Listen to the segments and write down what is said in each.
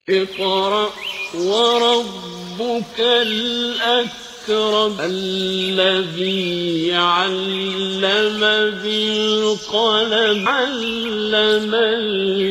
اقرأ وربك الأكرم الذي علم بالقلم علم الإنسان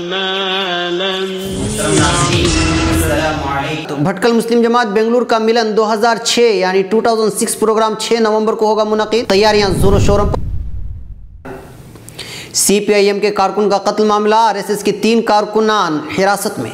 ما لم تو بھٹکل مسلم جماعت بنگلور کا ملن 2006 یعنی 2006 پروگرام 6 نومبر کو ہوگا منعقد. تیاریاں زور و شور پر. سی پی آئی ایم کے کارکن کا قتل معاملہ. آر ایس ایس کے 3 کارکنان حراست میں.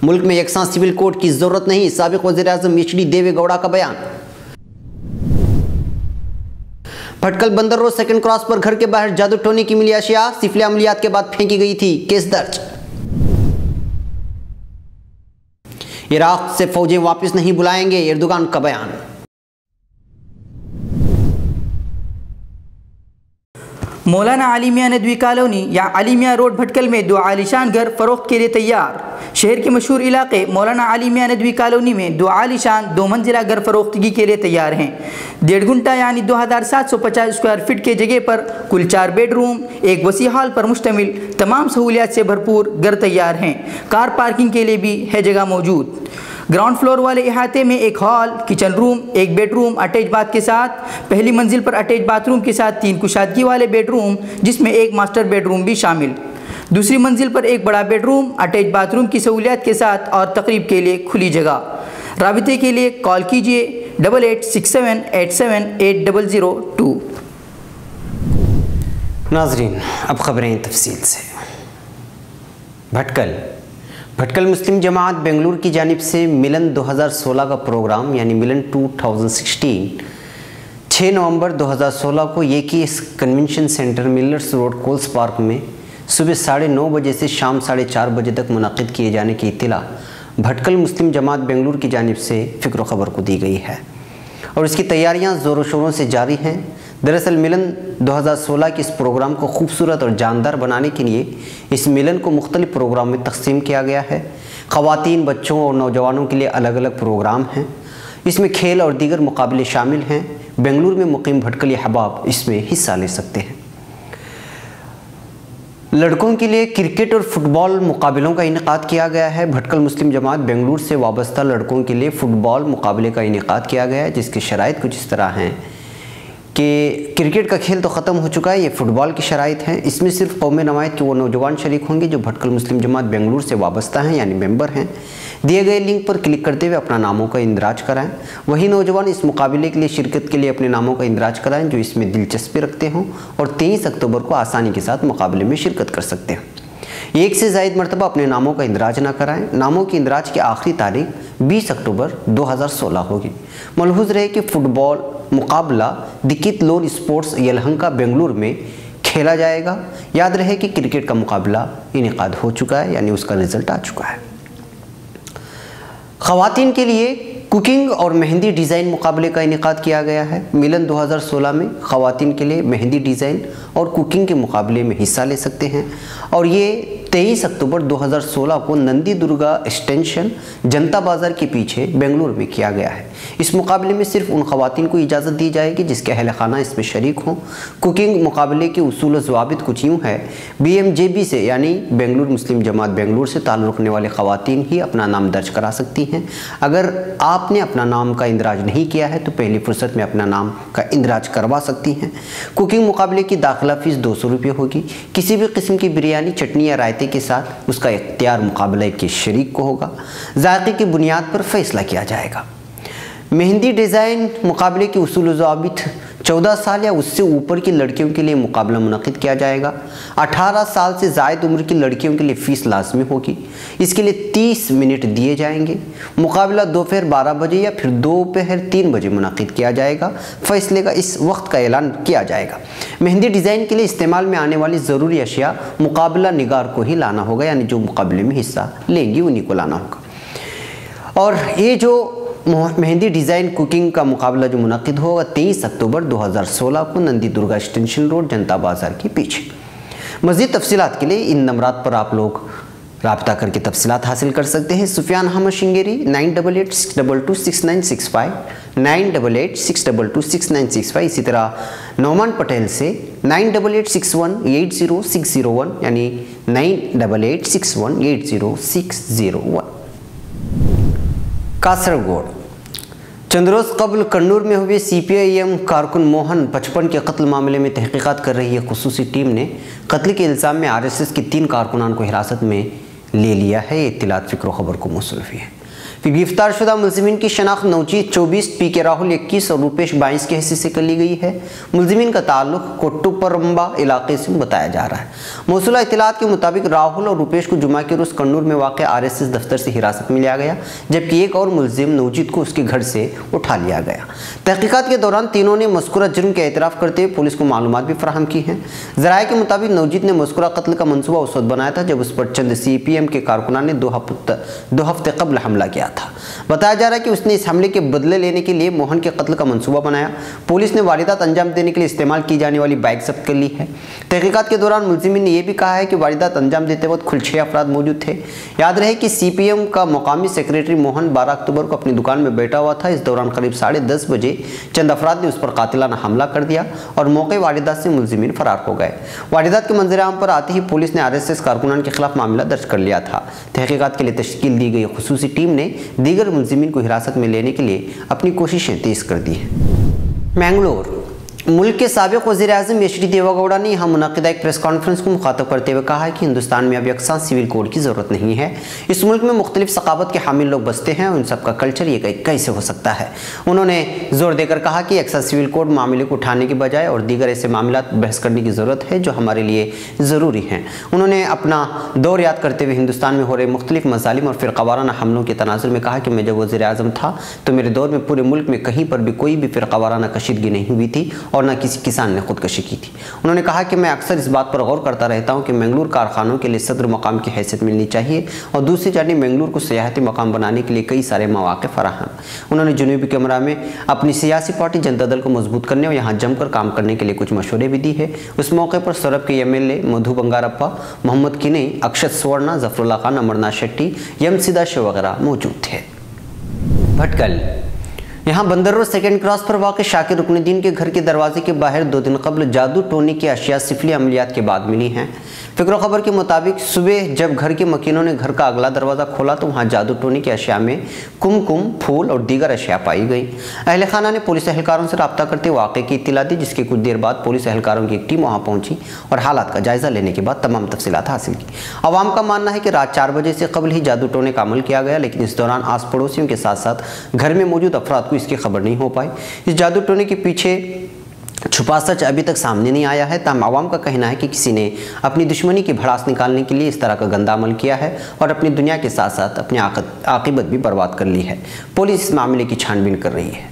ملک میں یکساں سول کوڈ کی ضرورت نہیں. سابق وزیر اعظم ایچ ڈی دیوے گوڑا کا بیان. بھٹکل بندر روڈ سیکنڈ کراس پر گھر کے باہر جادو ٹونے کی ملی اشیاء سفلی عملیات کے بعد پھینکی گئی تھی. کیس درج. عراق سے فوجیں واپس نہیں بلائیں گے. ایردوغان کا بیان. مولانا علی میاں ندوی کالونی یا علی میاں روڈ بھٹکل میں 2 عالیشان گھر فروخت کے لیے تیار. شہر کے مشہور علاقے مولانا علی میاں ندوی کالونی میں 2 عالیشان 2 منزلہ گھر فروختگی کے لیے تیار ہیں. 1.5 گھنٹہ یعنی 2750 اسکوائر فٹ کے جگہ پر کل 4 بیڈ روم 1 وسیع ہال پر مشتمل تمام سہولیات سے بھرپور گھر تیار ہیں. کار پارکنگ کے لیے بھی ہے جگہ موجود. گراؤنڈ فلور والے احاطے میں 1 ہال، کچن روم، 1 بیڈ روم اٹیچ باتھ کے ساتھ. پہلی منزل پر اٹیچ باتھ روم کے ساتھ 3 کشادگی والے بیڈ روم جس میں 1 ماسٹر بیڈ روم بھی شامل. دوسری منزل پر 1 بڑا bed room attach bath room کی سہولیات کے ساتھ اور تقریب کے لیے کھلی جگہ. رابطے کے لیے کال کیجیے 8867878002. ناظرین اب خبریں تفصیل سے. بھٹکل مسلم جماعت بنگلور کی جانب سے ملن 2016 کا پروگرام یعنی ملن 2016 6 نومبر 2016 کو S convention centre millers road cools park میں صبح 9:30 بجے سے شام 4:30 بجے تک منعقد کیے جانے کی اطلاع بھٹکل مسلم جماعت بنگلور کی جانب سے فکر و خبر کو دی گئی ہے اور اس کی تیاریاں زور و شوروں سے جاری ہیں. دراصل ملن 2016 کے اس پروگرام کو خوبصورت اور جاندار بنانے کے لیے اس ملن کو مختلف پروگرام میں تقسیم کیا گیا ہے. خواتین، بچوں اور نوجوانوں کے لیے الگ الگ پروگرام ہیں. اس میں کھیل اور دیگر مقابلے شامل ہیں. بنگلور میں مقیم بھٹکلی احباب اس میں حصہ لے سکتے ہیں. لڑکوں کے لیے کرکٹ اور فٹ بال مقابلوں کا انعقاد کیا گیا ہے. بھٹکل مسلم جماعت بنگلور سے وابستہ لڑکوں کے لیے فٹ بال مقابلے کا انعقاد کیا گیا ہے جس کی شرائط کچھ اس طرح ہیں کہ کرکٹ کا کھیل تو ختم ہو چکا ہے. یہ فٹ بال کی شرائط ہیں. اس میں صرف قوم نمائند کے وہ نوجوان شریک ہوں گے جو بھٹکل مسلم جماعت بنگلور سے وابستہ ہیں یعنی ممبر ہیں. دیے گئے لنک پر کلک کرتے ہوئے اپنا ناموں کا اندراج کرائیں. وہی نوجوان اس مقابلے کے لیے شرکت کے لیے اپنے ناموں کا اندراج کرائیں جو اس میں دلچسپی رکھتے ہوں اور 23 اکتوبر کو آسانی کے ساتھ مقابلے میں شرکت کر سکتے ہیں. 1 سے زائد مرتبہ اپنے ناموں کا اندراج نہ کرائیں. ناموں کے اندراج کی آخری تاریخ 20 اکتوبر 2016 ہوگی. ملحوظ رہے کہ فٹ بال مقابلہ دکت لون اسپورٹس یلہنکا بنگلور میں کھیلا جائے گا. یاد رہے کہ کرکٹ کا مقابلہ انعقاد ہو چکا ہے یعنی اس کا رزلٹ آ چکا ہے. خواتین کے لیے کوکنگ اور مہندی ڈیزائن مقابلے کا انعقاد کیا گیا ہے. ملن 2016 میں خواتین کے لیے مہندی ڈیزائن اور کوکنگ کے مقابلے میں حصہ لے سکتے ہیں اور یہ 23 اکتوبر 2016 کو نندی درگا اسٹینشن جنتا بازار کے پیچھے بنگلور میں کیا گیا ہے. اس مقابلے میں صرف ان خواتین کو اجازت دی جائے گی جس کے اہل خانہ اس میں شریک ہوں. کوکنگ مقابلے کے اصول و ضوابط کچھ یوں ہے. BMJB سے یعنی بنگلور مسلم جماعت بنگلور سے تعلق رکھنے والے خواتین ہی اپنا نام درج کرا سکتی ہیں. اگر آپ نے اپنا نام کا اندراج نہیں کیا ہے تو پہلی فرصت میں اپنا نام کا اندراج کروا سکتی ہیں. کوکنگ مقابلے کی داخلہ فیس 200 روپے ہوگی. کسی بھی قسم کی بریانی، چٹنی یا رائتے کے ساتھ اس کا اختیار مقابلے کے شریک کو ہوگا. ذائقے کی بنیاد پر فیصلہ کیا جائے گا. مہندی ڈیزائن مقابلے کے اصول و ضوابط 14 سال یا اس سے اوپر کی لڑکیوں کے لیے مقابلہ منعقد کیا جائے گا. 18 سال سے زائد عمر کی لڑکیوں کے لیے فیس لازمی ہوگی. اس کے لیے 30 منٹ دیے جائیں گے. مقابلہ دوپہر 12 بجے یا پھر دوپہر 3 بجے منعقد کیا جائے گا. فیصلے کا اس وقت کا اعلان کیا جائے گا. مہندی ڈیزائن کے لیے استعمال میں آنے والی ضروری اشیاء مقابلہ نگار کو ہی لانا ہوگا یعنی جو مقابلے میں حصہ لیں گی انہی کو لانا ہوگا. اور یہ جو مہندی ڈیزائن کوکنگ کا مقابلہ جو منعقد ہوگا 23 اکتوبر 2016 کو نندی درگا اسٹینشن روڈ جنتا بازار کے پیچھے. مزید تفصیلات کے لیے ان نمبرات پر آپ لوگ रब्ता करके तफसीलात हासिल कर सकते हैं। सुफियान अहमद शिंगेरी 9886226965, 9886226965। इसी तरह नौमान पटेल से 9886180601 यानी 9886180601। कासरगोड चंद रोज़ कबल कन्नूर में हुए CPIM कारकुन मोहन 55 के कत्ल मामले में तहकीकात कर रही है खुसूसी टीम ने कत्ल के इल्ज़ाम में RSS के 3 कारकुनान को हिरासत में ले लिया है। ये इत्तलात फ़िक्र खबर को मौसूल हुई है। फिर गिरफ्तार शुदा मुलजिमीन की शनाख्त नौचीत 24, PK राहुल 21 और रूपेश 22 के हैसियत से कर ली गई है। मुलजिमीन का ताल्लुक कोट्टुपरम्बा इलाके से बताया जा रहा है। मौसूला इत्तलात के मुताबिक राहुल और रूपेश को जुमा के रोज़ कन्नूर में वाक़ RSS दफ्तर से हिरासत में लिया गया, जबकि एक और मुलजिम नौचीत को उसके घर से उठा लिया गया। तहकीकात के दौरान तीनों ने मज़कूरा जुर्म के एतराफ़ करते हुए पुलिस को मालूमात भी फराहम की हैं। ज़राए के मुताबिक नौचीत ने मज़कूरा कत्ल का मनसूबा उस वक्त बनाया था जब उस पर चंद CPM के कारकुनान ने 2 हफ्ते कबल हमला किया था। बताया जा रहा है कि उसने इस हमले के बदले लेने के लिए मोहन के कत्ल का मंसूबा बनाया। पुलिस ने वारदात अंजाम देने के लिए इस्तेमाल की जाने वाली बाइक जब्त कर ली है। तहकीकात के दौरान मुलजिमीन ने यह भी कहा है कि वारदात अंजाम देते वक्त कुल 6 अफराद मौजूद थे। याद रहे कि CPM का मकामी सेक्रेटरी मोहन 12 अक्टूबर को अपनी दुकान में बैठा हुआ था। इस दौरान करीब 10:30 बजे चंद अफराद ने उस पर कातिलाना हमला कर दिया और मौके वारदात से मुलजिमीन फरार हो गए। वारदात के मंजर-ए-आम पर आते ही पुलिस ने RSS कारकुनान के खिलाफ मामला दर्ज कर लिया था। तहकीकात के लिए तश्कील दी गई खुसूसी टीम ने दीगर मुलजिमीन को हिरासत में लेने के लिए अपनी कोशिशें तेज कर दी हैं। मैंगलोर मुल्क के साबिक वज़ीर-ए-आज़म HD देवेगौड़ा ने यहाँ मुनक़िदा एक प्रेस कॉन्फ्रेंस को मुखातब करते हुए कहा है कि हिंदुस्तान में अब यकसां सिविल कोड की ज़रूरत नहीं है। इस मुल्क में मुख्तलिफ सकावत के हामिल लोग बसते हैं, उन सबका कल्चर ये कैसे हो सकता है। उन्होंने जोर देकर कहा कि यकसां सिविल कोड मामले को उठाने के बजाय और दीगर ऐसे मामला बहस करने की ज़रूरत है जो हमारे लिए ज़रूरी हैं। उन्होंने अपना दौर याद करते हुए हिंदुस्तान में हो रहे मुख्तलिफ मज़ालिम और फ़िरक़ावाराना हमलों के तनाज़ुर में कहा कि मैं जब वज़ीर-ए-आज़म था तो मेरे दौर में पूरे मुल्क में कहीं पर भी कोई भी फ़िरक़ावाराना कशीदगी नहीं हुई थी और न किसी किसान ने खुदकशी की थी। उन्होंने कहा कि मैं अक्सर इस बात पर गौर करता रहता हूं कि मैंगलोर कारखानों के लिए सदर मकाम की हैसियत मिलनी चाहिए और दूसरी जानिब मैंगलोर को सियाहती मकाम बनाने के लिए कई सारे मौक़े फराहम। उन्होंने जनूबी कैमरा में अपनी सियासी पार्टी जनता दल को मजबूत करने और यहाँ जमकर काम करने के लिए कुछ मशवरे भी दी है। उस मौके पर सरब के MLA मधु बंगारप्पा, मोहम्मद किनई, अक्षत सुवर्णा, जफरुल्लाह खान, अमरनाथ शेट्टी, यम सिदाशे वगैरह मौजूद थे। भटकल यहाँ बंदर रोड सेकेंड क्रॉस पर वाक़ शाकिर रुकनुद्दीन के घर के दरवाजे के बाहर 2 दिन कबल जादू टोने की अशिया सिफली अमलियात के बाद मिली हैं। फ़िक्र खबर के मुताबिक सुबह जब घर के मकीनों ने घर का अगला दरवाज़ा खोला तो वहाँ जादू टोने की अशिया में कुमकुम, फूल और दीगर अशिया पाई गई। अहल खाना ने पुलिस एहलकारों से रब्ता करते वाक़े की इत्तला दी, जिसके कुछ देर बाद पुलिस एहलकारों की एक टीम वहाँ पहुँची और हालात का जायज़ा लेने के बाद तमाम तफसीलात हासिल की। अवाम का मानना है कि रात 4 बजे से कबल ही जादू टोने का अमल किया गया, लेकिन इस दौरान आस पड़ोसियों के साथ साथ घर में मौजूद अफराद को इसकी खबर नहीं हो पाई। इस जादू टोने के पीछे छुपा सच अभी तक सामने नहीं आया है। ताहम आवाम का कहना है कि किसी ने अपनी दुश्मनी की भड़ास निकालने के लिए इस तरह का गंदा अमल किया है और अपनी दुनिया के साथ साथ अपनी आक़िबत भी बर्बाद कर ली है। पुलिस इस मामले की छानबीन कर रही है।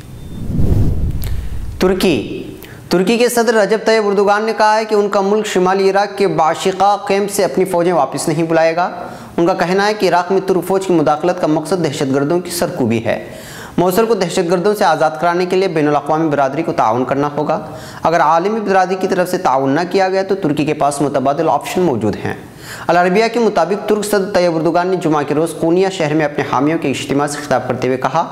तुर्की के सदर रजब तैयब एर्दोगान ने कहा है कि उनका मुल्क शुमाली इराक के बाशिका कैंप से अपनी फ़ौजें वापस नहीं बुलाएगा। उनका कहना है कि इराक में तुर्क फ़ौज की मुदाखलत का मकसद दहशतगर्दों की सरकूबी है। मौसूल को दहशतगर्दों से आज़ाद कराने के लिए बैनुल-अक़वामी बिरादरी को ताउन करना होगा। अगर आलमी बिरादरी की तरफ से ताउन न किया गया तो तुर्की के पास मुतबादिल ऑप्शन मौजूद हैं। अल अरबिया के मुताबिक तुर्क सदर तैयब एर्दोगान ने जुमा के रोज़ कोनिया शहर में अपने हामियों के इज्तिमा से खिताब करते हुए कहा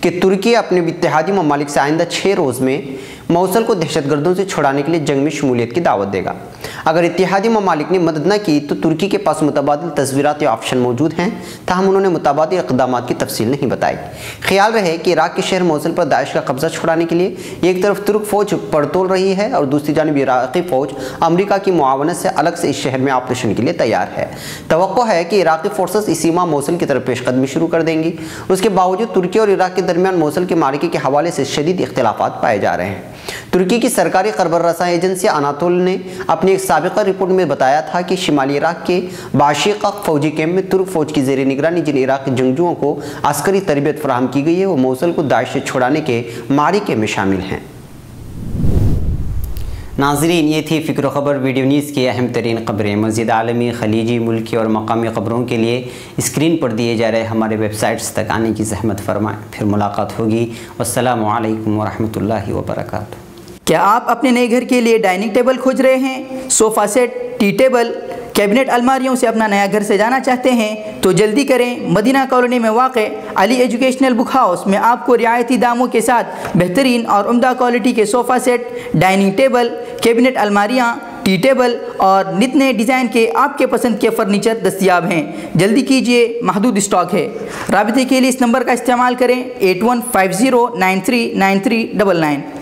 कि तुर्की अपने इत्तेहादी ममालिक से आइंदा 6 रोज़ में मौसूल को दहशतगर्दों से छुड़ाने के लिए जंग में शमूलियत की दावत देगा। अगर इत्तेहादी ममालिक ने मदद न की तो तुर्की के पास मुतबादिल तस्वीरात या ऑप्शन मौजूद हैं, ताहम उन्होंने मुतबादिल इक़दामात की तफसील नहीं बताई। ख्याल रहे कि इराक के शहर मौसूल पर दाइश का कब्जा छुड़ाने के लिए एक तरफ तुर्क फ़ौज पड़तोल रही है और दूसरी जानिब इराक़ी फ़ौज अमरीका की मुआवनत से अलग से इस शहर में ऑपरेशन के लिए तैयार है। तवक्को है कि इराक़ी फोर्सेस इसी माह मौसूल की तरफ पेशकदमी शुरू कर देंगी। उसके बावजूद तुर्की और इराक के दरमियान मौसूल के मार्के के हवाले से शदीद इख्तिलाफ़ात पाए जा रहे हैं। तुर्की की सरकारी खबर रसा एजेंसी अनातोल ने अपनी एक साबिका रिपोर्ट में बताया था कि शिमाली इराक के बाशिका फौजी कैंप में तुर्क फौज की ज़ेर निगरानी जिन इराक़ी जंगजुओं को अस्करी तरबियत फराहम की गई है वो मौसूल को दाइश से छुड़ाने के मारिके में शामिल हैं। नाज़रीन, ये थी फ़िक्र ख़बर वीडियो न्यूज़ की अहम तरीन ख़बरें। मज़ीद आलमी, ख़लीजी, मुल्की और मकामी ख़बरों के लिए स्क्रीन पर दिए जा रहे हमारे वेबसाइट्स तक आने की ज़हमत फरमाएँ। फिर मुलाकात होगी। अस्सलामु अलैकुम वरहमतुल्लाहि वबरकातुहू। क्या आप अपने नए घर के लिए डाइनिंग टेबल खोज रहे हैं? Sofa set, tea table cabinet अलमारियों से अपना नया घर सजाना चाहते हैं तो जल्दी करें। मदीना कॉलोनी में वाक़े अली एजुकेशनल बुक हाउस में आपको रियायती दामों के साथ बेहतरीन और उम्दा क्वालिटी के sofa set, dining table, cabinet अलमारियाँ, टी टेबल और नित नए डिज़ाइन के आपके पसंद के फर्नीचर दस्तयाब हैं। जल्दी कीजिए, महदूद स्टॉक है। राबिते के लिए इस नंबर का इस्तेमाल करें 8150939399।